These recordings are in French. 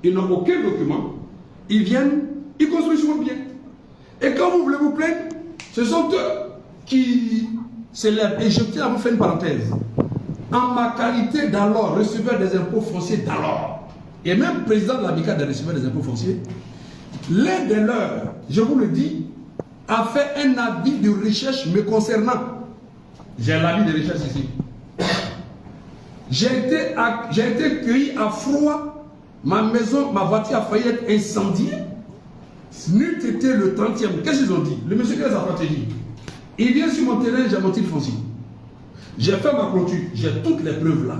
ils n'ont aucun document, ils viennent, ils construisent sur votre bien. Et quand vous voulez vous plaindre, ce sont eux qui s'élèvent. Et je tiens à vous faire une parenthèse. En ma qualité d'alors, receveur des impôts fonciers d'alors, et même président de l'amicale des receveurs des impôts fonciers, l'un de leurs, je vous le dis, a fait un avis de recherche me concernant. J'ai l'avis de recherche ici. J'ai été cueilli à froid. Ma maison, ma voiture a failli être incendiée. N'eût été le 30e. Qu'est-ce qu'ils ont dit? Le monsieur qui a sa stratégie. Il vient sur mon terrain, j'ai mon titre foncier. J'ai fait ma clôture, j'ai toutes les preuves là.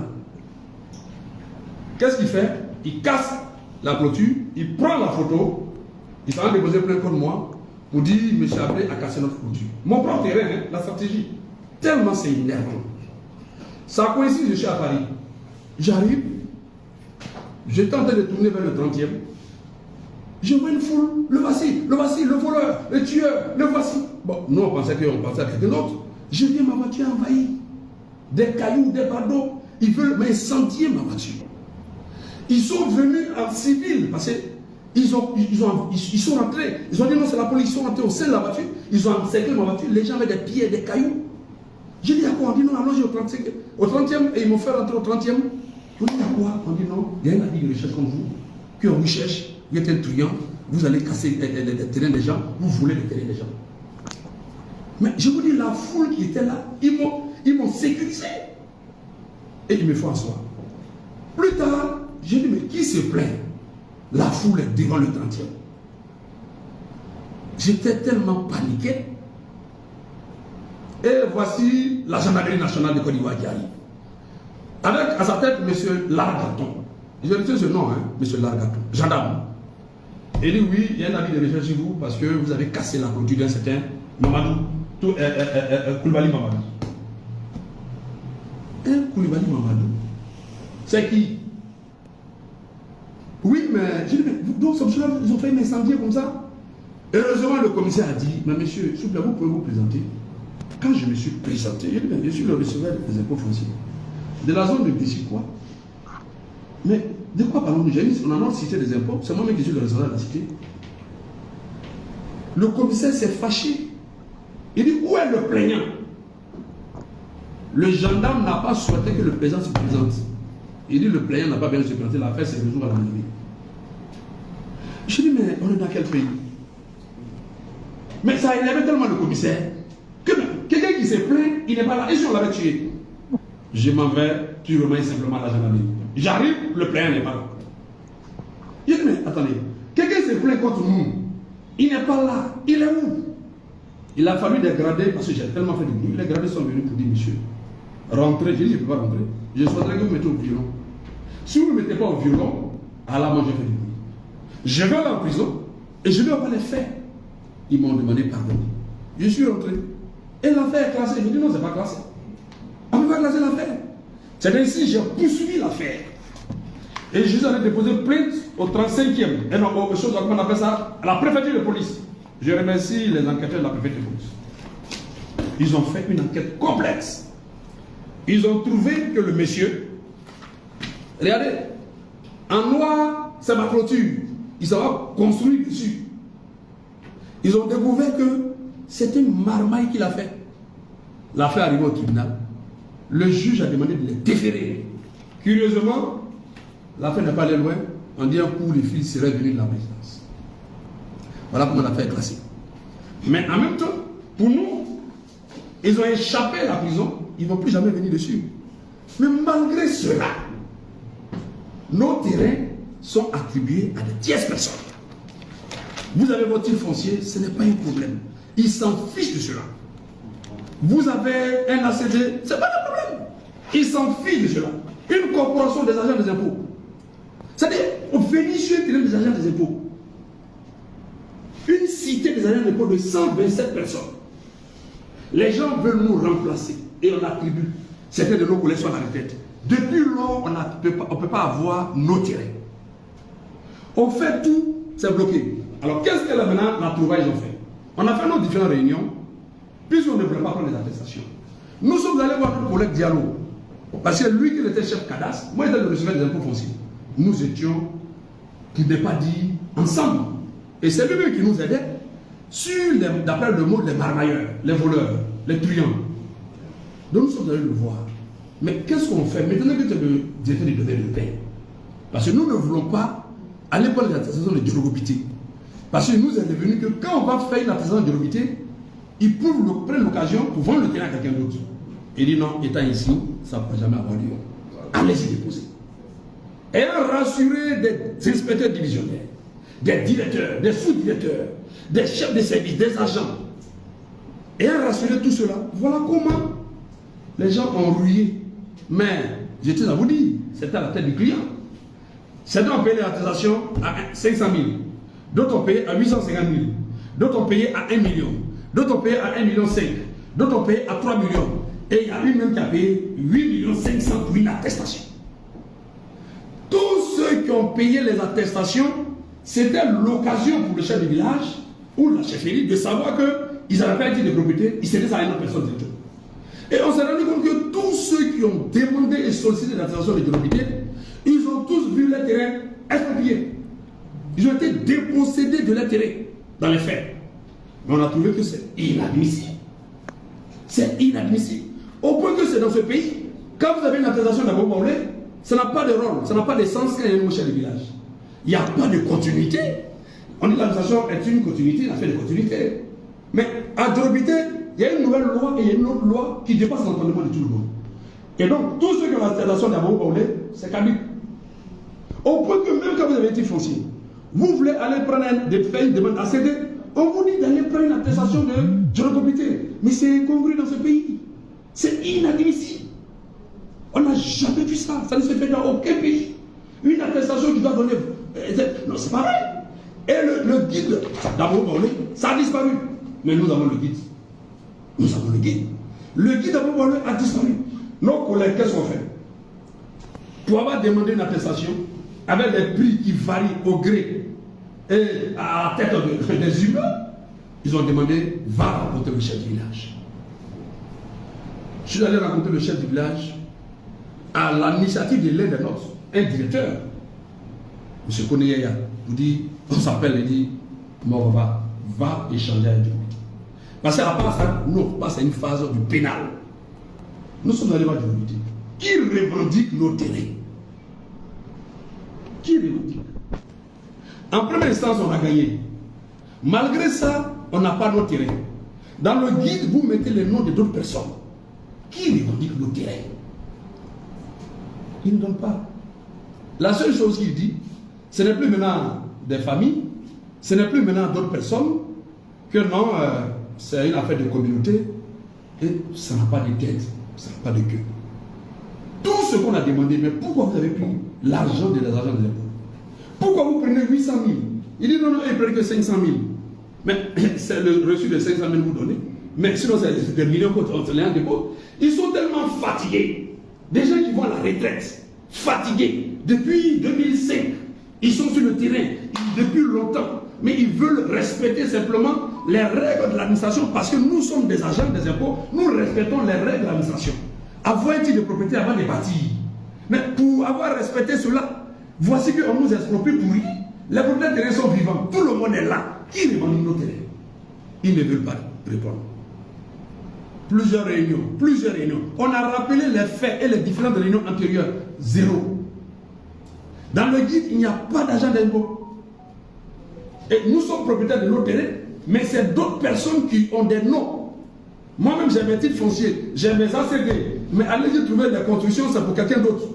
Qu'est-ce qu'il fait? Il casse la clôture, il prend la photo, il s'en va déposer plein contre moi pour dire, monsieur Ablé a cassé notre clôture. Mon propre terrain, hein, la stratégie. Tellement c'est énervant. Ça coïncide, je suis à Paris. J'arrive, j'étais en train de tourner vers le 30e. Je vois une foule, le voici, le voleur, le tueur, le voici. Bon, nous on pensait à quelqu'un d'autre. Je viens, ma voiture envahie. Des cailloux, des bardeaux. Ils veulent m'incendier ma voiture. Ils sont venus en civil parce qu'ils sont rentrés. Ils ont dit non, c'est la police. Ils sont rentrés au sein de la voiture. Ils ont encerclé ma voiture. Les gens avaient des pieds, des cailloux. J'ai dit à quoi? On dit non, allons-y au 30e. Et ils m'ont fait rentrer au 30e. On dit à quoi? On dit non, il y a un avis de recherche comme vous, qu'on vous cherche, vous êtes un truand, vous allez casser les terrains des gens, vous volez les terrains des gens. Mais je vous dis, la foule qui était là, ils m'ont sécurisé. Et il me faut asseoir. Plus tard, j'ai dit, mais qui se plaint? La foule est devant le 30e. J'étais tellement paniqué. Et voici la gendarmerie nationale de Côte d'Ivoire qui arrive. Avec à sa tête, M. Largaton. Je retiens ce nom, hein, M. Largaton, gendarme. Il dit oui, il y a un avis de recherche sur vous parce que vous avez cassé la clôture d'un certain Mamadou, Koulibaly Mamadou. Koulibaly Mamadou, c'est qui? Oui, mais je dis, donc ils ont fait un incendie comme ça. Heureusement, le commissaire a dit, mais monsieur, s'il vous plaît, vous pouvez vous présenter. Quand je me suis présenté, je dis, mais je suis le receveur des impôts fonciers. De la zone de D'ici quoi? Mais de quoi parlons-nous? On a notre cité des impôts, c'est moi-même qui suis le receveur de la cité. Le commissaire s'est fâché. Il dit, où est le plaignant? Le gendarme n'a pas souhaité que le président se présente. Il dit, le plaignant n'a pas bien se présenter, l'affaire c'est résoudre à la mairie. Je dis, mais on est dans quel pays? Mais ça a énervé tellement le commissaire que quelqu'un qui s'est plaint, il n'est pas là. Et si on l'avait tué? Je m'en vais purement et simplement à la gendarmerie. J'arrive, le plaignant n'est pas là. Je dis, mais attendez, quelqu'un s'est plaint contre nous. Il n'est pas là. Il est où? Il a fallu des gradés, parce que j'ai tellement fait du bruit. Les gradés sont venus pour dire, monsieur, rentrez. J'ai dit, je ne peux pas rentrer. Je souhaiterais que vous mettez au violon. Si vous ne mettez pas au violon, alors moi j'ai fait du bruit. Je vais aller en prison et je vais avoir les faits. Ils m'ont demandé pardon. Je suis rentré. Et l'affaire est classée. Je dis non, c'est pas classé. On ne peut pas classer l'affaire. C'est ainsi j'ai poursuivi l'affaire. Et je suis allé déposer plainte au 35e. Et non, aux choses, comment on appelle ça? À la préfecture de police. Je remercie les enquêteurs de la préfecture de police. Ils ont fait une enquête complexe. Ils ont trouvé que le monsieur, regardez, en noir, c'est ma clôture. Ils s'en vont construire dessus. Ils ont découvert que c'était une marmaille qu'il a fait. L'affaire est arrivée au tribunal. Le juge a demandé de les déférer. Curieusement, l'affaire n'est pas allée loin. On dit un coup, les fils seraient venus de la présidence. Voilà comment l'affaire est classée. Mais en même temps, pour nous, ils ont échappé à la prison. Ils ne vont plus jamais venir dessus. Mais malgré cela, nos terrains sont attribués à des tierces personnes. Vous avez votre titre foncier, ce n'est pas un problème. Ils s'en fichent de cela. Vous avez un ACD, ce n'est pas un problème. Ils s'en fichent de cela. Une corporation des agents des impôts. C'est-à-dire, on venit sur le terrain des agents des impôts. Une cité des agents des impôts de 127 personnes. Les gens veulent nous remplacer et on attribue. Certains de nos collègues sont à la retraite. Depuis lors, on ne peut pas avoir nos terrains. On fait tout, c'est bloqué. Alors, qu'est-ce que là maintenant, la trouvaille, ils ont fait? On a fait nos différentes réunions, puisqu'on ne voulait pas prendre les attestations. Nous sommes allés voir notre collègue Diallo, parce que lui qui était chef cadastre, moi j'étais le receveur des impôts fonciers. Nous étions pour ne pas dire ensemble. Et c'est lui-même qui nous aidait sur, d'après le mot, les marmailleurs, les voleurs, les truands. Donc nous sommes allés le voir. Mais qu'est-ce qu'on fait maintenant que tu es le directeur du domaine de paix? Parce que nous ne voulons pas aller prendre les attestations de Djolobité. Parce que nous est devenu que quand on va faire une attestation de Djolobité, ils prennent l'occasion pour vendre le terrain à quelqu'un d'autre. Il dit non, étant ici, ça ne peut jamais avoir lieu. Allez-y déposer. Et a rassuré des inspecteurs divisionnaires, des directeurs, des sous-directeurs, des chefs de service, des agents. Et a rassuré tout cela. Voilà comment les gens ont rouillé. Mais je tiens à vous dire, c'était à la tête du client. Certains ont payé l'attestation à 500 000, d'autres ont payé à 850 000, d'autres ont payé à 1 million, d'autres ont payé à 1,5 million, d'autres ont payé à 3 millions. Et il y a une même qui a payé 8,5 millions pour une attestation. Tous ceux qui ont payé les attestations, c'était l'occasion pour le chef du village ou la chefferie de savoir qu'ils n'avaient pas été de propriété, ils s'étaient à une autre personne. Et on s'est rendu compte que tous ceux qui ont demandé et sollicité l'attestation de propriété, ils ont tous vu leur terrain exproprié. Ils ont été dépossédés de leur terrain dans les faits. Mais on a trouvé que c'est inadmissible. C'est inadmissible. Au point que c'est dans ce pays, quand vous avez une attestation d'abord, ça n'a pas de rôle, ça n'a pas de sens quand il y a une chef de village. Il n'y a pas de continuité. On dit que l'attestation est une continuité, une affaire de continuité. Mais à Djolobité, il y a une nouvelle loi et il y a une autre loi qui dépasse l'entendement de tout le monde. Et donc, tous ceux qui ont l'attestation d'abord, c'est caduc. Au point que même quand vous avez été foncier, vous voulez aller prendre faire une demande à céder, on vous dit d'aller prendre une attestation de Djolobité. Mais c'est incongru dans ce pays. C'est inadmissible. On n'a jamais vu ça. Ça ne se fait dans aucun pays. Une attestation qui doit donner. Non, c'est pareil. Et le guide d'abord, ça a disparu. Mais nous avons le guide. Nous avons le guide. Le guide d'abord a disparu. Nos collègues, qu'est-ce qu'on fait? Pour avoir demandé une attestation, avec des prix qui varient au gré et à la tête des humains, ils ont demandé, va rencontrer le chef du village. Je suis allé rencontrer le chef du village à l'initiative de l'un des nôtres, un directeur, M. Koneyaya, vous dit, on s'appelle et dit, mon papa, va échanger avec lui. Parce qu'à part ça, nous on passe à une phase du pénal. Nous sommes allés voir Djolobité. Qui revendique nos terrains? Qui revendique? En première instance, on a gagné. Malgré ça, on n'a pas nos terrains. Dans le guide, vous mettez les noms de d'autres personnes. Qui revendique nos terrains? Il ne donne pas. La seule chose qu'il dit, ce n'est plus maintenant des familles, ce n'est plus maintenant d'autres personnes, que non, c'est une affaire de communauté, et ça n'a pas de tête, ça n'a pas de queue. Tout ce qu'on a demandé, mais pourquoi vous avez pris l'argent des agents de l'impôt? Pourquoi vous prenez 800 000? Il dit non, non, il ne prend que 500 000. Mais c'est le reçu de 500 000 que vous donnez. Mais sinon, c'est des millions contre les dépôt. Ils sont tellement fatigués. Des gens qui vont à la retraite, fatigués. Depuis 2005, ils sont sur le terrain depuis longtemps. Mais ils veulent respecter simplement les règles de l'administration parce que nous sommes des agents des impôts. Nous respectons les règles de l'administration. Avoir un titre de propriété avant de bâtir. Mais pour avoir respecté cela, voici qu'on nous exproprie pour rien. Les propriétaires terrains sont vivants. Tout le monde est là. Qui revendique nos terrains? Ils ne veulent pas répondre. Plusieurs réunions. On a rappelé les faits et les différentes réunions antérieures. Zéro. Dans le guide, il n'y a pas d'agent d'impôt. Et nous sommes propriétaires de nos terrains, mais c'est d'autres personnes qui ont des noms. Moi-même, j'ai mes titres fonciers, j'ai mes ACD, mais allez-y trouver des constructions, c'est pour quelqu'un d'autre.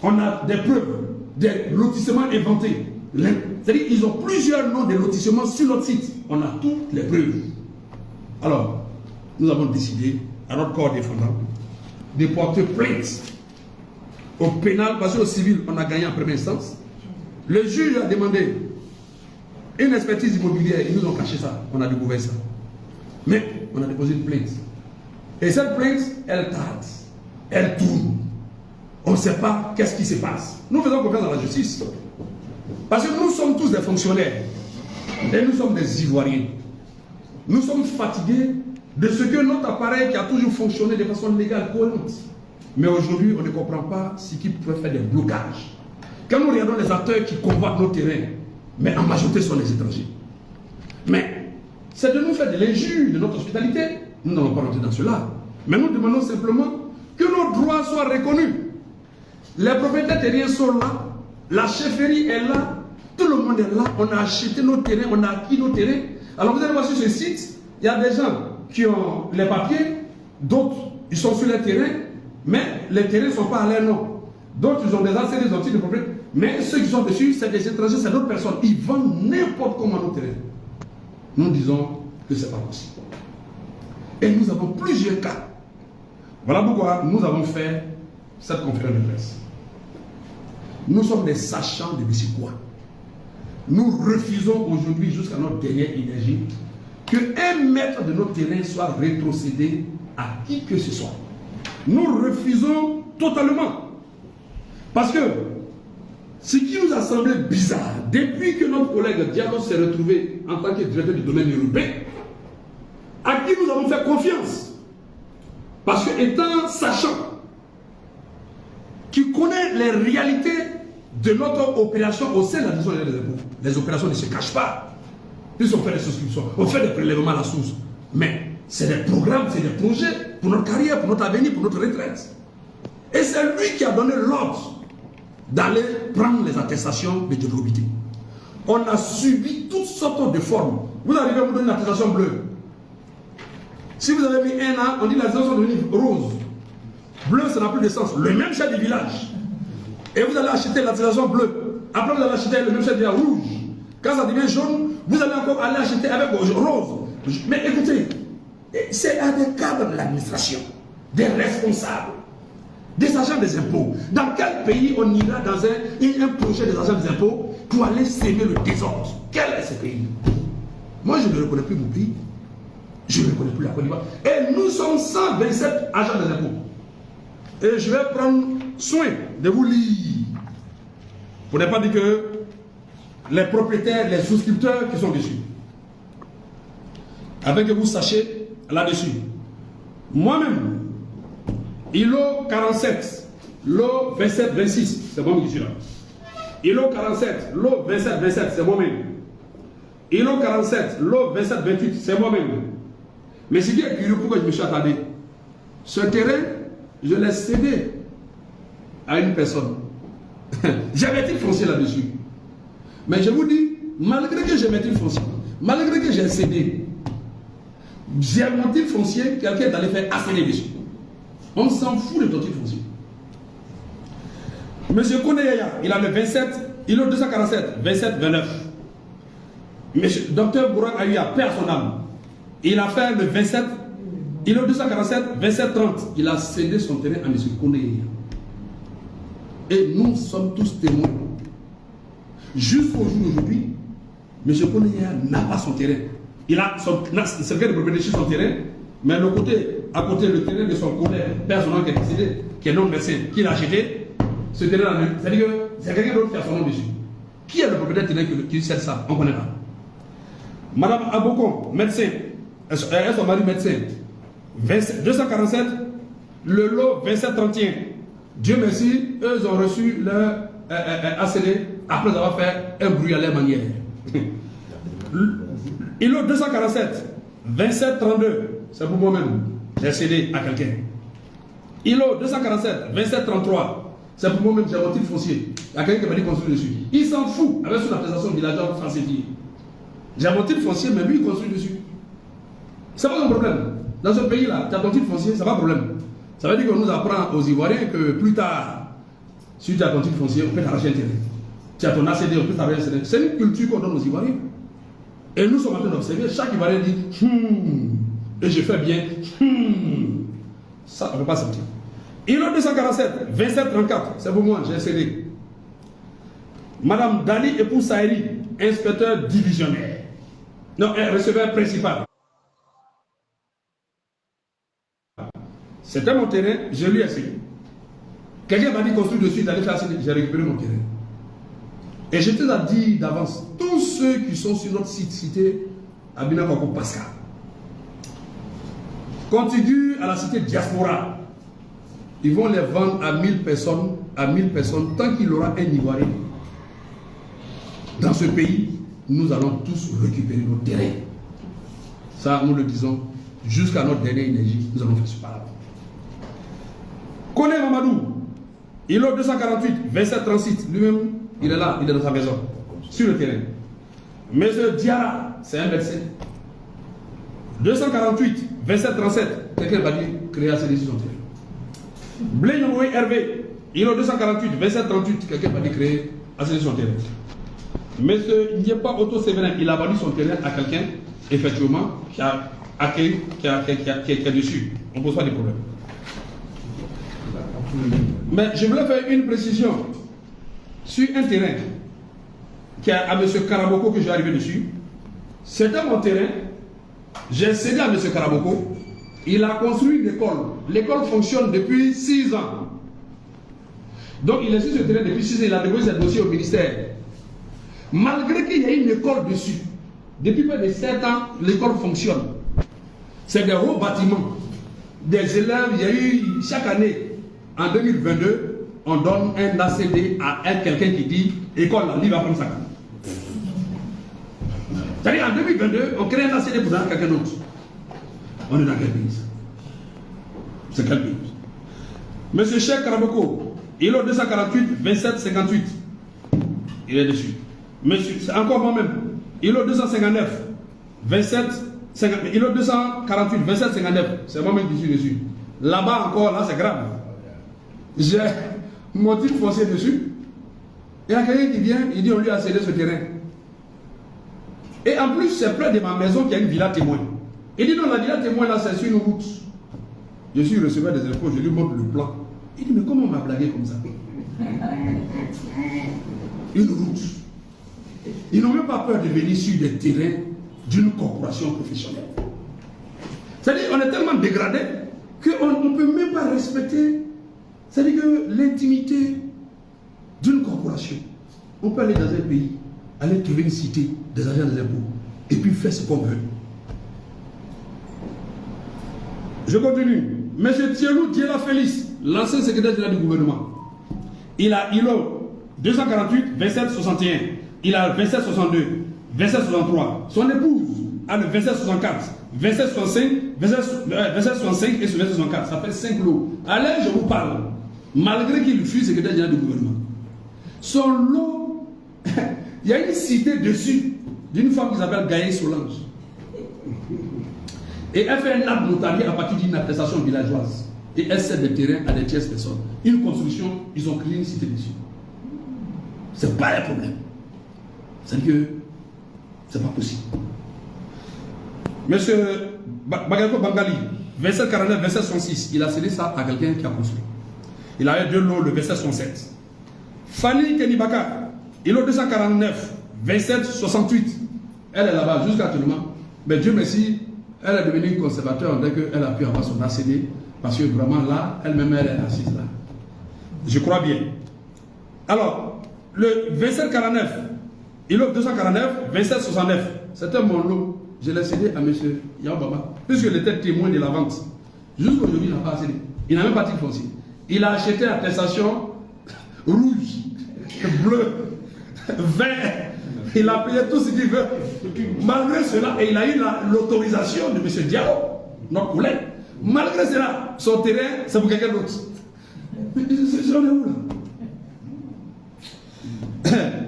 On a des preuves, des lotissements inventés. C'est-à-dire qu'ils ont plusieurs noms de lotissements sur notre site. On a toutes les preuves. Alors, nous avons décidé, à notre corps défendant, de porter plainte au pénal, parce qu'au civil, on a gagné en première instance. Le juge a demandé une expertise immobilière, ils nous ont caché ça, on a découvert ça. Mais on a déposé une plainte. Et cette plainte, elle tarde, elle tourne. On ne sait pas qu'est-ce qui se passe. Nous faisons confiance à la justice. Parce que nous sommes tous des fonctionnaires. Et nous sommes des Ivoiriens. Nous sommes fatigués de ce que notre appareil qui a toujours fonctionné de façon légale, cohérente. Mais aujourd'hui, on ne comprend pas ce qui peut faire des blocages. quand nous regardons les acteurs qui convoitent nos terrains, mais en majorité sont les étrangers. Mais c'est de nous faire de l'injure de notre hospitalité. Nous n'allons pas rentrer dans cela. Mais nous demandons simplement que nos droits soient reconnus. Les propriétaires terriens sont là, la chefferie est là, tout le monde est là, on a acheté nos terrains, on a acquis nos terrains. Alors vous allez voir sur ce site, il y a des gens qui ont les papiers, d'autres ils sont sur les terrains, mais les terrains ne sont pas à leur nom. D'autres ils ont des anciens, des outils de propriété, mais ceux qui sont dessus, c'est des étrangers, c'est d'autres personnes. Ils vendent n'importe comment nos terrains. Nous disons que ce n'est pas possible. Et nous avons plusieurs cas. Voilà pourquoi nous avons fait cette conférence de presse. Nous sommes des sachants de quoi. Nous refusons aujourd'hui, jusqu'à notre dernière énergie, qu'un mètre de notre terrain soit rétrocédé à qui que ce soit. Nous refusons totalement. Parce que ce qui nous a semblé bizarre, depuis que notre collègue Diallo s'est retrouvé en tant que directeur du domaine urbain, à qui nous avons fait confiance, parce que étant sachant, qui connaît les réalités de notre opération au sein de la division des impôts. Les opérations ne se cachent pas. Puisqu'on fait des souscriptions, on fait des prélèvements à la source. Mais c'est des programmes, c'est des projets pour notre carrière, pour notre avenir, pour notre retraite. Et c'est lui qui a donné l'ordre d'aller prendre les attestations de durabilité. On a subi toutes sortes de formes. Vous arrivez à vous donner une attestation bleue. Si vous avez mis un an, on dit la attestation est devenue rose. Bleu, ça n'a plus de sens. Le même chef du village. Et vous allez acheter l'attestation bleue. Après, vous allez acheter le même chef du village rouge. Quand ça devient jaune, vous allez encore aller acheter avec rose. Mais écoutez, c'est à des cadres de l'administration, des responsables, des agents des impôts. Dans quel pays on ira dans un projet des agents des impôts pour aller s'aimer le désordre? Quel est ce pays? Moi, je ne reconnais plus mon pays. Je ne reconnais plus la Côte d'Ivoire. Et nous sommes 127 agents des impôts. Et je vais prendre soin de vous lire. Pour ne pas dire que les propriétaires, les souscripteurs qui sont dessus. Afin que vous sachiez là-dessus. Moi-même, ILO 47, LO 27, 26, c'est moi qui suis là. ILO 47, LO 27, 27, c'est moi-même. ILO 47, LO 27, 28, c'est moi-même. Mais c'est bien curieux pourquoi je me suis attardé. Ce terrain, je l'ai cédé à une personne. J'avais titre foncier là-dessus. Mais je vous dis, malgré que j'ai mis titre foncier, malgré que j'ai cédé, j'ai mon titre foncier, quelqu'un est allé faire asséner dessus. On s'en fout de ton titre foncier. Monsieur Koneyaya, il a le 27, il a le 247, 27, 29. Monsieur Dr Bourang Ayuya, paix à son âme, il a fait le 27, il a 247, 27, 30. Il a cédé son terrain à monsieur Koneyaya. Et nous sommes tous témoins. Jusqu'au jour d'aujourd'hui, M. Koneyaya n'a pas son terrain. Il a son certificat de propriété sur son terrain, mais le côté, à côté, le terrain de son collègue personnel qui est décédé, qui est non médecin, qui l'a acheté, ce terrain-là, c'est-à-dire que c'est quelqu'un d'autre qui a son nom dessus. Qui est le propriétaire terrain qui cède ça? On ne connaît pas. Madame Abokon, médecin, et son mari médecin, 247, le lot 2731. Dieu merci, eux ont reçu leur ACD après avoir fait un bruit à leur manière. ILO 247, 2732, c'est pour moi-même, j'ai cédé à quelqu'un. ILO 247, 2733, c'est pour moi-même, j'ai mon titre foncier. Il y a quelqu'un qui m'a dit construire dessus. Il s'en fout avec son appréciation villageoise française. J'ai mon titre foncier, mais lui il construit dessus. C'est pas un problème. Dans ce pays-là, tu as ton titre foncier, c'est pas un problème. Ça veut dire qu'on nous apprend aux Ivoiriens que plus tard, si tu as ton titre foncier, on peut t'arracher un terrain. Tu as ton ACD, on peut t'arracher un terrain. C'est une culture qu'on donne aux Ivoiriens. Et nous sommes en train d'observer, chaque Ivoirien dit et je fais bien, ça on ne peut pas sortir. ILO 247, 2734, c'est pour moi, j'ai cédé. Madame Dali épouse Saïri, inspecteur divisionnaire. Non, receveur principal. C'était mon terrain, je lui ai cédé. Quelqu'un m'a dit construire dessus, d'aller faire céder, j'ai récupéré mon terrain. Et je te l'ai dit d'avance, tous ceux qui sont sur notre site cité Abina Koko Pascal, contigus à la cité Diaspora, ils vont les vendre à 1000 personnes à 1000 personnes, tant qu'il aura un Ivoirien dans ce pays, nous allons tous récupérer nos terrains. Ça, nous le disons, jusqu'à notre dernière énergie, nous allons faire ce parabole. Kone Mamadou, il a 248, 27, 36, lui-même, il est là, il est dans sa maison, sur le terrain. Monsieur Diara, c'est un médecin. 248, 27, 37, quelqu'un va dire créer à ses décisions. Blénoé Hervé, il a 248, 27, 38, quelqu'un va dire créer à ses décisions. Monsieur Ndiepa Otto-Séverin, il a vendu son terrain à quelqu'un, effectivement, qui a accueilli, qui est dessus. On ne pose pas de problème. Mais je voulais faire une précision sur un terrain qui est à M. Karaboko que j'ai arrivé dessus. C'était mon terrain. J'ai cédé à M. Karaboko. Il a construit une école. L'école fonctionne depuis 6 ans. Donc il est sur ce terrain depuis 6 ans. Il a déposé ses dossiers au ministère. Malgré qu'il y ait une école dessus, depuis près de 7 ans, l'école fonctionne. C'est des hauts bâtiments. Des élèves, il y a eu chaque année, en 2022, on donne un ACD à quelqu'un qui dit école, là, lui va prendre ça. C'est-à-dire en 2022, on crée un ACD pour donner à quelqu'un d'autre. On est dans quel pays? C'est quel pays? Monsieur Cheikh Karaboko, il a 248, 27, 58. Il est dessus. Monsieur, c'est encore moi-même. Il a 259, 27, 50. Il a 248, 27, 59. C'est moi-même qui suis dessus. Là-bas encore, là c'est grave. J'ai mon titre foncier dessus. Il y a quelqu'un qui vient, il dit on lui a cédé ce terrain. Et en plus, c'est près de ma maison qu'il y a une villa témoin. Il dit non, la villa témoin là, c'est sur une route. Je suis receveur des impôts, je lui montre le plan. Il dit mais comment on m'a blagué comme ça? Une route. Ils n'ont même pas peur de venir sur des terrains d'une corporation professionnelle. C'est-à-dire qu'on est tellement dégradé qu'on ne peut même pas respecter, c'est-à-dire que l'intimité d'une corporation. On peut aller dans un pays, aller trouver une cité des agents des impôts et puis faire ce qu'on veut. Je continue. Monsieur Thielou Diela Félix, l'ancien secrétaire général du gouvernement, il a 248, 27, 61. Il a 27, 62, 27, 63. Son épouse a le 27, 64, 27, 65, 27, 65 et 27, 64. Ça fait 5 lots. Allez, je vous parle. Malgré qu'il fût secrétaire général du gouvernement, son lot, il y a une cité dessus d'une femme qui s'appelle Gaïe Solange. Et elle fait un acte notarié à partir d'une attestation villageoise. Et elle cède des terrains à des tierces personnes. Une construction, ils ont créé une cité dessus. C'est pas un problème. C'est-à-dire que c'est pas possible. Monsieur Bagako Bangali, 27 49, 27 66, il a cédé ça à quelqu'un qui a construit. Il a eu 2 lots, le 27 67. Fanny Kenibaka, il a 249, 27 68. Elle est là-bas jusqu'à actuellement. Mais Dieu merci, elle est devenue conservateur dès qu'elle a pu avoir son ACD. Parce que vraiment là, elle-même elle est assise là. Je crois bien. Alors, le 27 49. Il offre 249, 27, 69. C'était mon lot. Je l'ai cédé à M. Yaobaba. Puisqu'il était témoin de la vente. Jusqu'aujourd'hui, il n'a pas cédé. Il n'a même pas de titre foncier. Il a acheté l'attestation rouge, bleu, vert. Il a payé tout ce qu'il veut. Malgré cela, et il a eu l'autorisation de M. Diao, notre collègue. Malgré cela, son terrain, c'est pour quelqu'un d'autre. Mais j'en ai où là?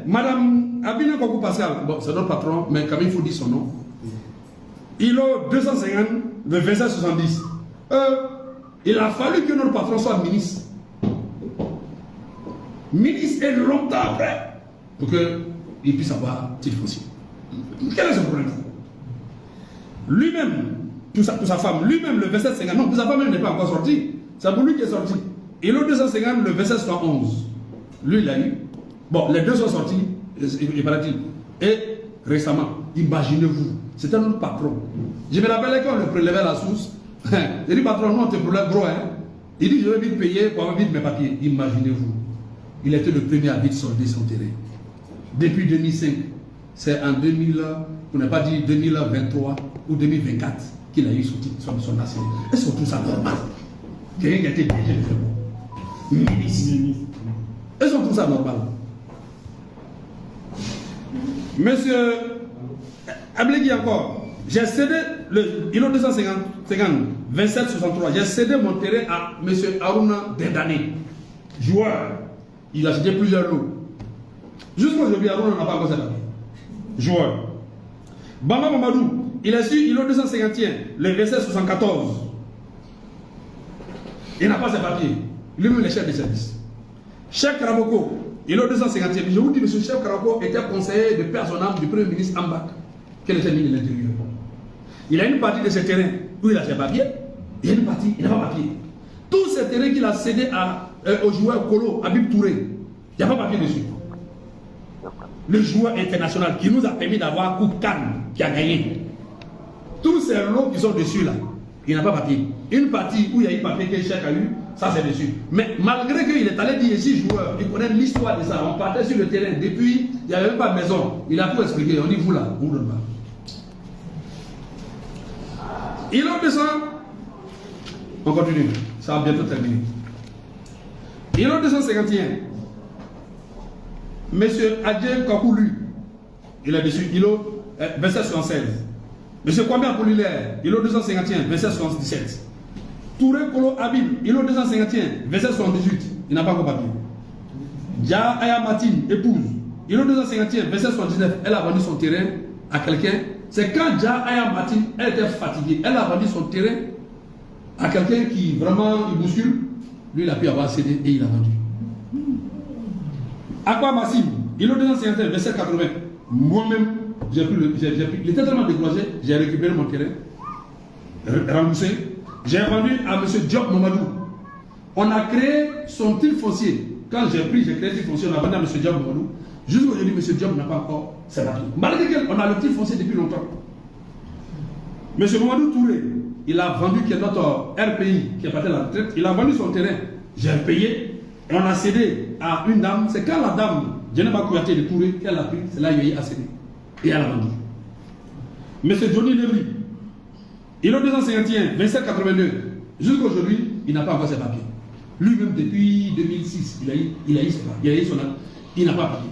Madame Abina Kokou Pascal, bon, c'est notre patron, mais quand même il faut dire son nom. Il a 250, le 27 70. Il a fallu que notre patron soit ministre. Ministre et longtemps après, pour qu'il puisse avoir titre foncier. Quel est ce problème? Lui-même, pour sa femme, lui-même le 27 50, non, pour sa femme elle n'est pas encore sortie. C'est pour lui qui est sorti. Il a 250, le 27 71. Lui, il a eu. Bon, les deux sont sortis, il paraît-il. Et récemment, imaginez-vous, c'était notre patron. Je me rappelle quand on le prélevait à la source. J'ai dit, patron, non, t'es problème gros, hein. Il dit, je vais vite payer pour avoir vite mes papiers. Imaginez-vous, il était le premier à vite solder son terrain. Depuis 2005, c'est en 2000, on n'a pas dit 2023 ou 2024 qu'il a eu son titre, son ACD. Est-ce qu'on trouve ça normal? Quelqu'un qui a été déjà ministre. Est-ce qu'on trouve ça normal? Monsieur Ablegui encore, j'ai cédé le ILO 250, 2763, j'ai cédé mon terrain à monsieur Aruna Dendane, joueur. Il a acheté plusieurs lots. Jusqu'aujourd'hui, Aruna n'a pas encore ses papiers. Joueur. Bamba Mamadou, il a su ILO 251, le verset 74. Il n'a pas ses papiers. Lui-même, le chef de service. Cheikh Karaboko, ILO 251. Je vous dis, M. Cheikh Karaboko était conseiller de personnel du Premier ministre Ambak, qui était ministre de l'Intérieur. Il a une partie de ses terrains où il a ses papiers. Il y a une partie, il n'a pas papier. Tous ces terrains qu'il a cédés au joueur Kolo, Habib Touré, il n'y a pas papier dessus. Le joueur international qui nous a permis d'avoir Coupe Cannes, qui a gagné. Tous ces lots qui sont dessus là, il n'a pas papier. Une partie où il y a eu papier que Cheikh a eu, ça c'est dessus. Mais malgré qu'il est allé dire ici joueur, il connaît l'histoire de ça. On partait sur le terrain, depuis, il n'y avait même pas de maison. Il a tout expliqué. On dit vous là, vous ne donne pas. Il a 200. On continue. Ça va bientôt terminer. Il a 251. Monsieur Adjel Kakoulu, il est dessus. Il a 2776. Monsieur Kwame Apollinaire, il a 251, verset 77. Touré Kolo Habib, il a 251, verset 78. Il n'a pas encore papier. Dia Aya Matine, épouse, il a 251, verset 79. Elle a vendu son terrain à quelqu'un. C'est quand Dia Aya Matine, elle était fatiguée. Elle a vendu son terrain à quelqu'un qui vraiment il bouscule. Lui, il a pu avoir cédé et il a vendu. Aqua Massim, il a 251, verset 80. Moi-même, j'ai pris, il était tellement découragé, j'ai récupéré mon terrain, remboursé. J'ai vendu à M. Diop Mamadou. On a créé son titre foncier. Quand j'ai créé le titre foncier, on a vendu à M. Diop Mamadou. Jusqu'aujourd'hui, M. Diop n'a pas encore ses papiers. Malgré qu'on a le titre foncier depuis longtemps. M. Mamadou Touré, il a vendu qui est notre RPI, qui est parti à la retraite. Il a vendu son terrain. J'ai payé. Et on a cédé à une dame. C'est quand la dame, Djeneba Kouyaté de Touré, qu'elle a pris, c'est là qu'il a cédé. Et elle a vendu. M. Johnny Levry, il a 251, 2782. Jusqu'aujourd'hui, il n'a pas encore ses papiers. Lui-même, depuis 2006, il a eu son acte. Il n'a pas papier.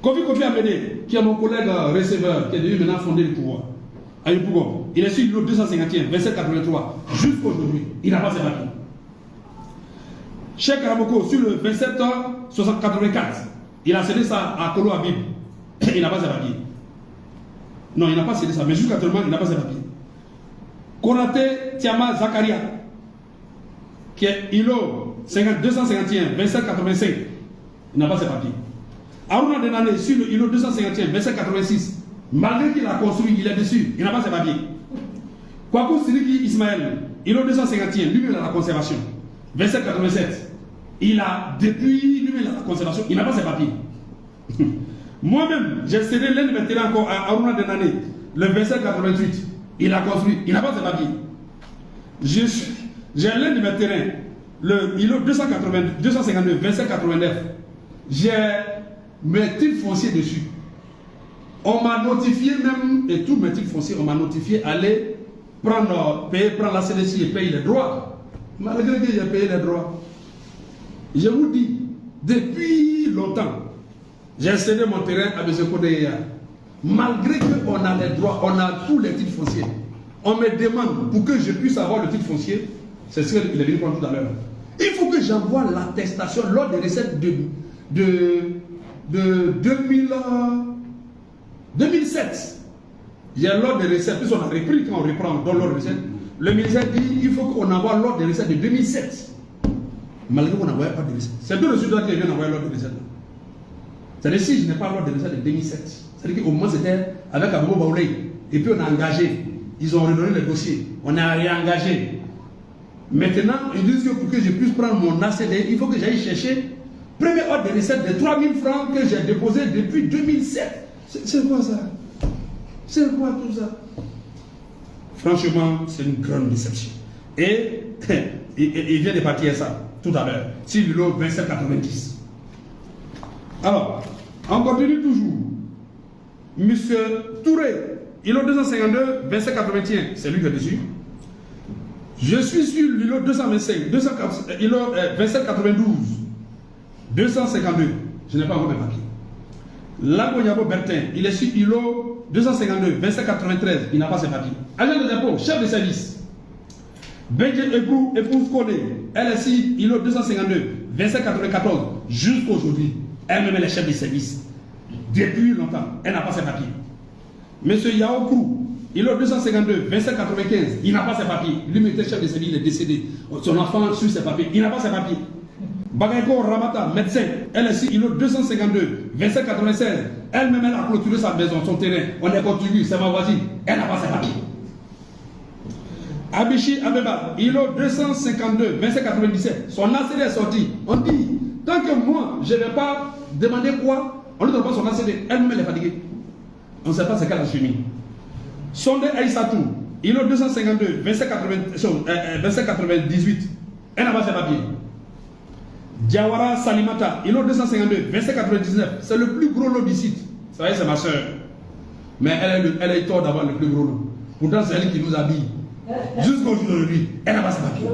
Kofi Amédé, qui est mon collègue receveur, qui est devenu maintenant fondé du pouvoir, à Yopougon, il est sur le 251, 2783. Jusqu'aujourd'hui, il n'a pas ses papiers. Cheikh Karaboko, sur le 2784, il a cédé ça à Kolo Habib. Il n'a pas ses papiers. Non, il n'a pas cédé ça, mais jusqu'actuellement, il n'a pas ses papiers. Konate Tiama Zakaria, qui est ILO 251, 2785, il n'a pas ses papiers. Aruna Denane, sur le ILO 251, 2786, malgré qu'il a construit, il est dessus, il n'a pas ses papiers. Kwaku Siriki Ismaël, ILO 251, lui-même il a la conservation, 2787, il a, depuis lui-même il a la conservation, il n'a pas ses papiers. Moi-même, j'ai cédé l'un de mes terrains encore à Aruna Denane, le 2788. Il a construit, il n'a pas ses papiers. J'ai l'un de mes terrains, le ILO 252, 2789. J'ai mes titres fonciers dessus. On m'a notifié même, et tous mes titres fonciers, on m'a notifié aller prendre la CDC et payer les droits. Malgré que j'ai payé les droits. Je vous dis, depuis longtemps, j'ai cédé mon terrain à M. Kodéa. Malgré qu'on a les droits, on a tous les titres fonciers. On me demande pour que je puisse avoir le titre foncier, c'est ce qu'il est venu prendre tout à l'heure. Il faut que j'envoie l'attestation lors des recettes de 2007. Il y a l'ordre des recettes, puis on a repris quand on reprend dans l'ordre des recettes. Le ministère dit qu'il faut qu'on envoie l'ordre des recettes de 2007. Malgré qu'on n'envoie pas de recettes. C'est deux résultats qui viennent d'envoyer l'ordre des recettes. C'est-à-dire si je n'ai pas l'ordre des recettes de 2007. C'est-à-dire qu'au moins c'était avec Abou Baoulé. Et puis on a engagé. Ils ont redonné le dossier. On a réengagé. Maintenant, ils disent que pour que je puisse prendre mon ACD, il faut que j'aille chercher premier ordre de recette de 3000 francs que j'ai déposé depuis 2007. C'est quoi ça? C'est quoi tout ça? Franchement, c'est une grande déception. Et il vient de partir ça tout à l'heure. C'est le lot 2790. Alors, on continue toujours. Monsieur Touré, ILO 252, 2781, c'est lui qui est dessus. Je suis sur l'ILO 225, ILO 2792. 252, je n'ai pas encore mes papiers. Lagoyabo Bertin, il est sur ILO 252, 2793, il n'a pas ses papiers. Agent des impôts, chef de service. Benje épouse Kone, elle est sur ILO 252, 2794, jusqu'aujourd'hui. Elle me met les chefs de service. Depuis longtemps, elle n'a pas ses papiers. Monsieur Yao Krou, ILO 252, 2795, il n'a pas ses papiers. Lui était chef de service, il est décédé. Son enfant suit ses papiers, il n'a pas ses papiers. Bagayko Ramata, médecin, elle est sur ILO 252, 2796. Elle-même, elle a clôturé sa maison, son terrain. On est contribué, c'est ma voisine. Elle n'a pas ses papiers. Abishi Abeba, ILO 252, 2797. Son ACD est sorti. On dit, tant que moi, je ne vais pas demander quoi, on ne donne pas son ACD. Elle-même, elle est fatiguée. On ne sait pas ce qu'elle a suivi. Sonde Aïssatou, ILO 252, 2798. Elle n'a pas ses papiers. Diawara Salimata, ILO 252, 2799. C'est le plus gros lot du site. Vous savez, c'est ma soeur. Mais elle est tort d'avoir le plus gros lot. Pourtant, c'est elle qui nous habille. Jusqu'au jour d'aujourd'hui, elle n'a pas ses papiers.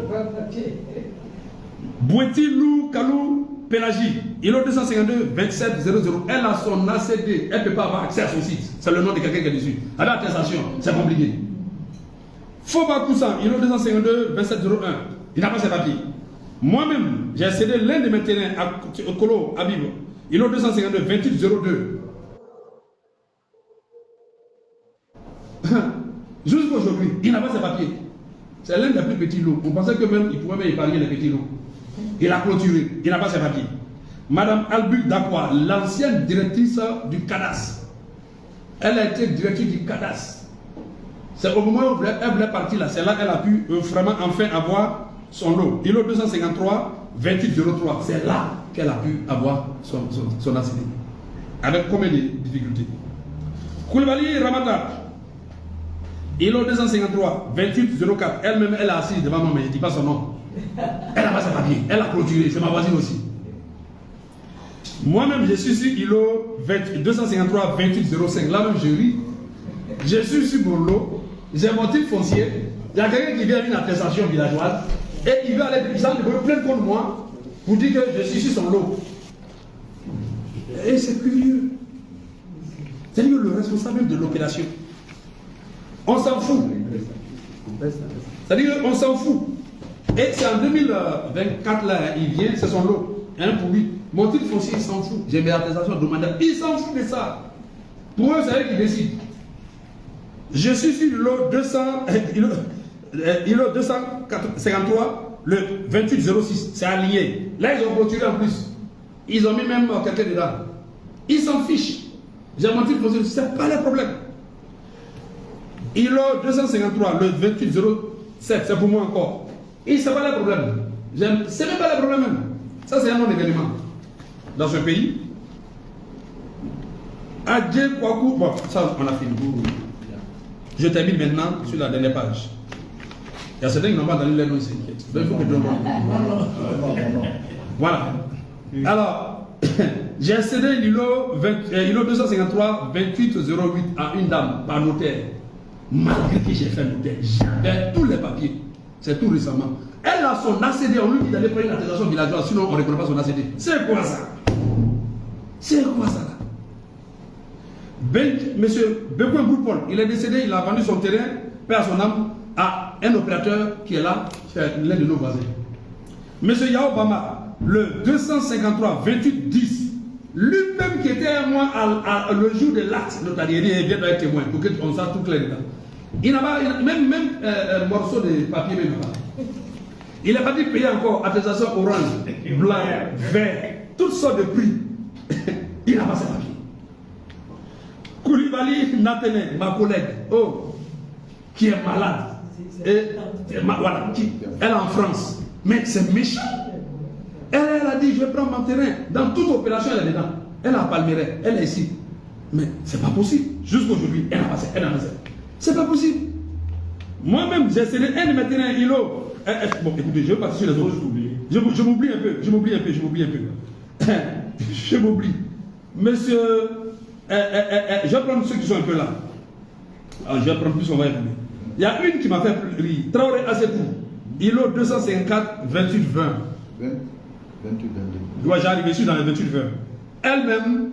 Boueti Lou Kalou Pélagie, ILO 252, 2700. Elle a son ACD. Elle ne peut pas avoir accès à son site. C'est le nom de quelqu'un qui est dessus. Elle a l'attestation. C'est compliqué. Foba Koussan, ILO 252, 2701. Il n'a pas ses papiers. Moi-même, j'ai cédé l'un de mes terrains à Kolo, Habib, ILO 252, 2802. Jusqu'aujourd'hui, il n'a pas ses papiers. C'est l'un des plus petits lots. On pensait que même il pouvait même épargner les petits lots. Il a clôturé, il n'a pas ses papiers. Madame Albuc Dakwa, l'ancienne directrice du CADAS. Elle a été directrice du CADAS. C'est au moment où elle voulait partir là, c'est là qu'elle a pu vraiment enfin avoir son lot. ILO 253, 2803. C'est là qu'elle a pu avoir son ACD. Avec combien de difficultés? Koulibaly Ramata, ILO 253, 2804. Elle-même, elle est assise devant moi, mais je ne dis pas son nom. Elle n'a pas ses papiers. Elle a clôturé. C'est ma voisine aussi. Moi-même, je suis sur ILO 253, 2805. Là même, je ris. Je suis sur mon lot. J'ai mon titre foncier. Il y a quelqu'un qui vient à une attestation villageoise. Et il veut aller, il veut plaindre contre moi pour dire que je suis sur son lot. Et c'est curieux. C'est-à-dire le responsable de l'opération. On s'en fout. C'est-à-dire qu'on s'en fout. Et c'est en 2024, là, il vient, c'est son lot. Hein, pour lui. Mon titre foncier, il s'en fout. J'ai mes attestations demandées. Il s'en fout de ça. Pour eux, c'est eux qui décident. Je suis sur le lot 253, le 2806. C'est allié. Là, ils ont clôturé en plus. Ils ont mis même quelqu'un dedans. Ils s'en fichent. J'ai mon titre foncier, c'est pas le problème. ILO 253, le 2807, c'est pour moi encore. Et c'est pas le problème. C'est même pas le problème même. Ça, c'est un nom d'événement. Dans ce pays, Adje Kwaku, bon, ça, on a fini. Je termine maintenant sur la dernière page. Il y a certains qui n'ont pas donné les noms, ils s'inquiètent. Il faut que je donne. Voilà. Alors, j'ai cédé l'ILO 253, 2808 à une dame par notaire. Malgré que j'ai fait notaire, j'avais tous les papiers. C'est tout récemment. Elle a son ACD, on lui dit d'aller prendre une attestation villageoise, sinon on ne reconnaît pas son ACD. C'est quoi ça? C'est quoi ça là? Monsieur Bekouin Boulpol, il est décédé, il a vendu son terrain, paix à son âme, à un opérateur qui est là, c'est l'un de nos voisins. Monsieur Yao Bama, le 253 28 10, lui-même qui était à moi le jour de l'acte notarié, il vient d'être témoin pour qu'on sache tout clair dedans. Il n'a pas, même un morceau de papier, même pas. Il n'a pas dit payer encore attestation orange, blanc, vert, toutes sortes de prix. Il n'a pas ses papiers. Koulibaly Nathalie, ma collègue, qui est malade, voilà, elle est en France, mais c'est méchant. Elle a dit, je vais prendre mon terrain. Dans toute opération, elle est dedans. Elle a Palmeraie, elle est ici. Mais c'est pas possible. Jusqu'aujourd'hui, elle n'a pas ça. C'est pas possible. Moi-même, j'ai cédé un de mes terrains ILO. Bon, écoutez, je vais passer sur les autres. Je m'oublie un peu. Je m'oublie. Monsieur, je vais prendre ceux qui sont un peu là. Alors, je vais prendre plus, on va y venir. Il y a une qui m'a fait rire. Traoré Assetou. ILO 254 28 20. 28-22. Ouais, j'ai arrivé sur dans les 28 heures. Elle-même,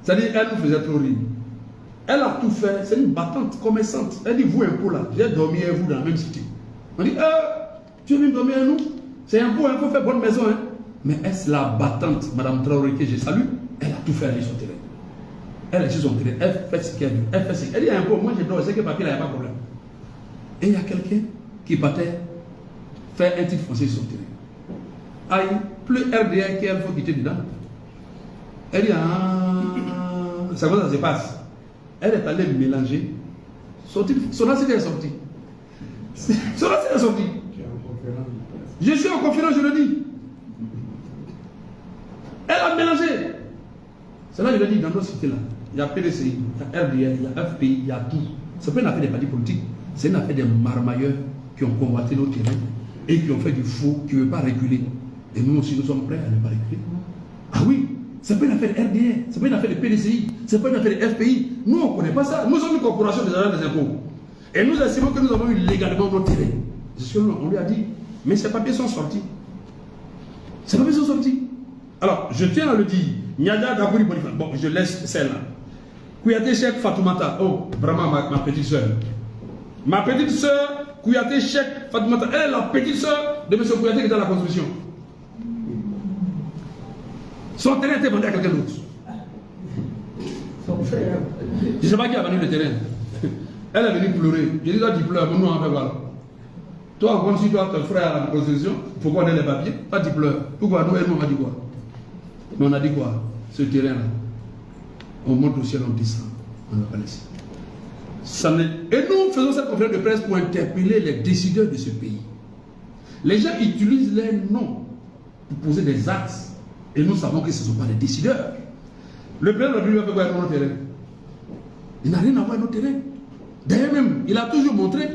c'est-à-dire, elle nous faisait trop rire. Elle a tout fait, c'est une battante commerçante. Elle dit, vous, impôt là, j'ai dormi avec vous dans la même cité. On dit, tu veux venir dormir avec nous? C'est impôt, il faut faire bonne maison. Hein? Mais est-ce la battante, Madame Traoré, que je salue? Elle a tout fait aller sur son terrain. Elle est sur son terrain, elle fait ce qu'elle veut. Elle fait ce qu'elle dit, impôt, moi je dors, je sais que papier là, il n'y a pas de problème. Et il y a quelqu'un qui partait faire un titre foncier sur son terrain. Aïe, plus RDA qu'elle faut quitter dedans. Elle dit, c'est comment ça se passe? Elle est allée mélanger. Son assiette est sortie. Son assiette est sortie. Je suis en conférence, je le dis. Elle a mélangé. C'est là que je le dis, dans notre cité-là. Il y a PDCI, il y a RDA, il y a FPI, il y a tout. Ce n'est pas une affaire des partis politiques, c'est une affaire des marmailleurs qui ont convoité nos terrains et qui ont fait du faux, qui ne veulent pas réguler. Et nous aussi, nous sommes prêts à ne pas réguler. Ah oui, ce n'est pas une affaire de RDA, ce n'est pas une affaire de PDCI, ce n'est pas une affaire de FPI. Nous, on ne connaît pas ça. Nous sommes une corporation des agents des impôts. Et nous estimons que nous avons eu légalement nos terrains. C'est ce qu'on lui a dit. Mais ces papiers sont sortis. Ces papiers sont sortis. Alors, je tiens à le dire. Nyada Dabouri Bonifant. Bon, je laisse celle-là. Kouyaté Cheikh Fatoumata. Oh, vraiment ma petite soeur. Ma petite soeur, Kouyaté Cheikh Fatoumata. Elle est la petite soeur de M. Kouyaté qui est dans la construction. Son terrain était vendu à quelqu'un d'autre. Je ne sais pas qui a vendu le terrain. Elle est venue pleurer. Je dis, toi, tu pleures, nous on fait voilà. Toi, comme si toi, ton frère à la construction, pourquoi on a les papiers? Pas tu pleures. Pourquoi nous, elle, on a dit quoi? Mais on a dit quoi? Ce terrain-là, on monte au ciel, on descend. On ne va pas laisser. Et nous faisons cette conférence de presse pour interpeller les décideurs de ce pays. Les gens utilisent les noms pour poser des actes. Et nous savons que ce ne sont pas les décideurs. Le président de la République a fait quoi avec notre terrain? Il n'a rien à voir avec notre terrain. D'ailleurs même, il a toujours montré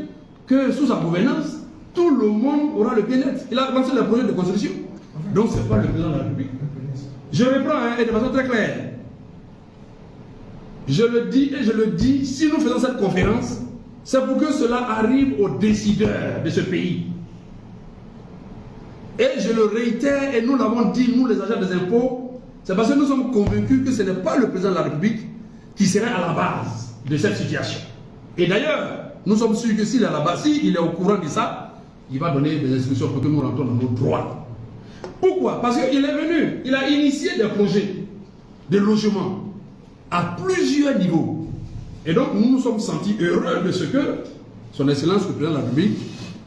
que sous sa gouvernance, tout le monde aura le bien-être. Il a lancé le projet de construction. Donc ce n'est pas le président de la République. Je reprends et de façon très claire. Je le dis et je le dis, si nous faisons cette conférence, c'est pour que cela arrive aux décideurs de ce pays. Et je le réitère, et nous l'avons dit, nous les agents des impôts, c'est parce que nous sommes convaincus que ce n'est pas le président de la République qui serait à la base de cette situation. Et d'ailleurs, nous sommes sûrs que s'il est à la base, s'il est au courant de ça, il va donner des instructions pour que nous rentrons dans nos droits. Pourquoi? Parce qu'il est venu, il a initié des projets de logement à plusieurs niveaux. Et donc, nous nous sommes sentis heureux de ce que son Excellence, le président de la République,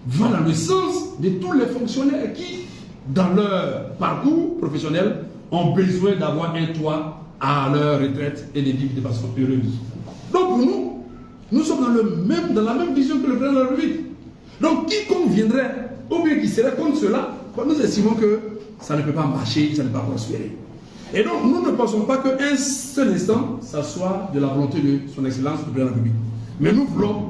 va dans le sens de tous les fonctionnaires qui, dans leur parcours professionnel, ont besoin d'avoir un toit à leur retraite et de vivre de façon heureuse. Donc pour nous, nous sommes dans la même vision que le président de la République. Donc quiconque viendrait, ou bien qui serait contre cela, nous estimons que ça ne peut pas marcher, ça ne peut pas prospérer. Et donc nous ne pensons pas qu'un seul instant, ça soit de la volonté de son Excellence, le président de la République. Mais nous voulons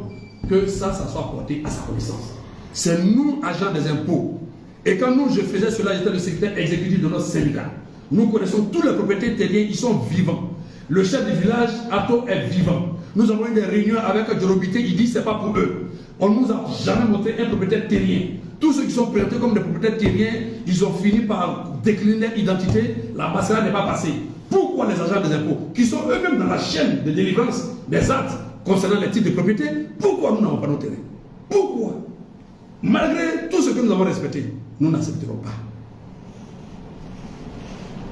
que ça soit porté à sa connaissance. C'est nous, agents des impôts. Et quand je faisais cela, j'étais le secrétaire exécutif de notre syndicat. Nous connaissons tous les propriétaires terriens, ils sont vivants. Le chef du village, Ato, est vivant. Nous avons eu des réunions avec Djorobité, il dit que ce n'est pas pour eux. On ne nous a jamais montré un propriétaire terrien. Tous ceux qui sont présentés comme des propriétaires terriens, ils ont fini par décliner leur identité, la mascarade n'est pas passée. Pourquoi les agents des impôts, qui sont eux-mêmes dans la chaîne de délivrance des actes concernant les types de propriété, pourquoi nous n'avons pas nos terrains? Pourquoi? Malgré tout ce que nous avons respecté, nous n'accepterons pas.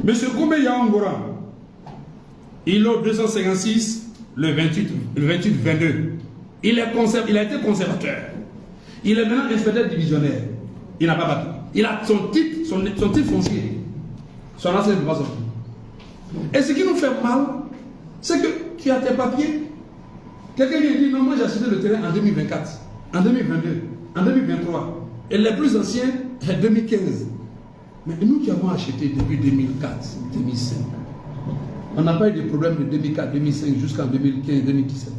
Monsieur Koumeya Angora, il a 256, le 28-22. Il a été conservateur. Il est maintenant inspecteur divisionnaire. Il n'a pas battu. Il a son titre foncier. Son ancien ne peut pas sortir. Et ce qui nous fait mal, c'est que tu as tes papiers. Quelqu'un lui dit, non, moi j'ai acheté le terrain en 2024, en 2022, en 2023. Et les plus anciens, en 2015. Mais nous qui avons acheté depuis 2004, 2005, on n'a pas eu de problème de 2004, 2005 jusqu'en 2015, 2017.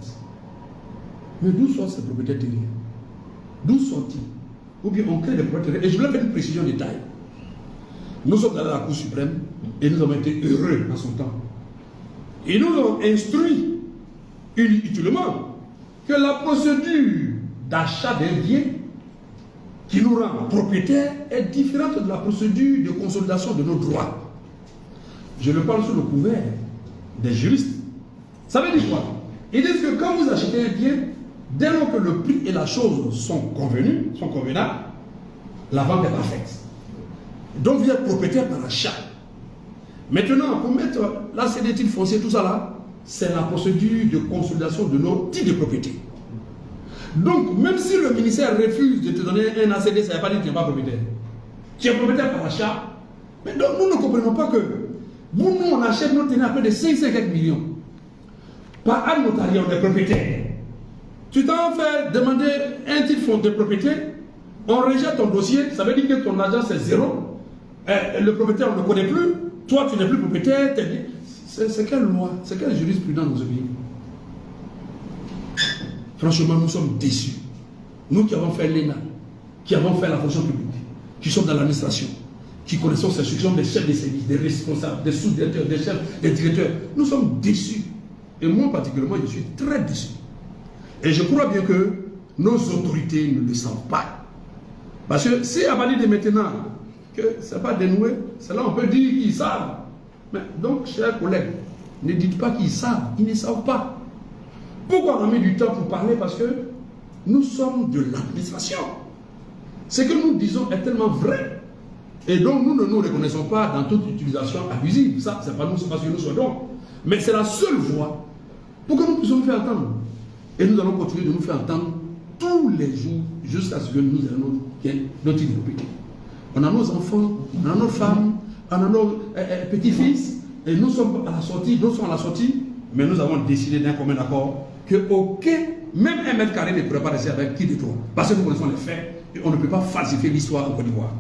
Mais d'où sont ces propriétaires terriens? D'où sont-ils? Ou bien on crée des propriétaires. Et je voulais faire une précision de taille. Nous sommes allés à la Cour suprême et nous avons été heureux en son temps. Et nous avons instruit utilement que la procédure d'achat d'un bien qui nous rend propriétaires est différente de la procédure de consolidation de nos droits. Je le parle sous le couvert des juristes. Ça veut dire quoi? Ils disent que quand vous achetez un bien, dès lors que le prix et la chose sont convenus, sont convenables, la vente est parfaite. Donc vous êtes propriétaire par achat. Maintenant, pour mettre la CD titre foncier, tout ça là, c'est la procédure de consolidation de nos titres de propriété. Donc, même si le ministère refuse de te donner un ACD, ça ne veut pas dire que tu n'es pas propriétaire. Tu es propriétaire par achat. Mais donc, nous ne comprenons pas que nous, on achète nos terrains à près de 500 millions. Par acte notarié, on est propriétaire. Tu t'en fais demander un titre de propriété, on rejette ton dossier, ça veut dire que ton argent c'est zéro. Le propriétaire, on ne le connaît plus. Toi, tu n'es plus propriétaire. C'est quelle loi? C'est quelle jurisprudence dans ce pays? Franchement, nous sommes déçus. Nous qui avons fait l'ENA, qui avons fait la fonction publique, qui sommes dans l'administration, qui connaissons ces instructions des chefs de service, des responsables, des sous-directeurs, des chefs, des directeurs, nous sommes déçus. Et moi particulièrement, je suis très déçu. Et je crois bien que nos autorités ne le savent pas. Parce que si à partir de maintenant, que ce n'est pas dénoué, c'est là on peut dire qu'ils savent. Mais donc, chers collègues, ne dites pas qu'ils savent, ils ne savent pas. Pourquoi on a mis du temps pour parler? Parce que nous sommes de l'administration. Ce que nous disons est tellement vrai. Et donc nous ne nous reconnaissons pas dans toute utilisation abusive. Ça, c'est pas nous, c'est parce que nous sommes. Mais c'est la seule voie pour que nous puissions nous faire entendre. Et nous allons continuer de nous faire entendre tous les jours jusqu'à ce que nous ayons notre identité. On a nos enfants, on a nos femmes, on a nos petits-fils, et nous sommes à la sortie, nous sommes à la sortie, mais nous avons décidé d'un commun accord que aucun, même un mètre carré ne pourrait pas rester avec qui de toi. Parce que nous connaissons les faits et on ne peut pas falsifier l'histoire en Côte d'Ivoire.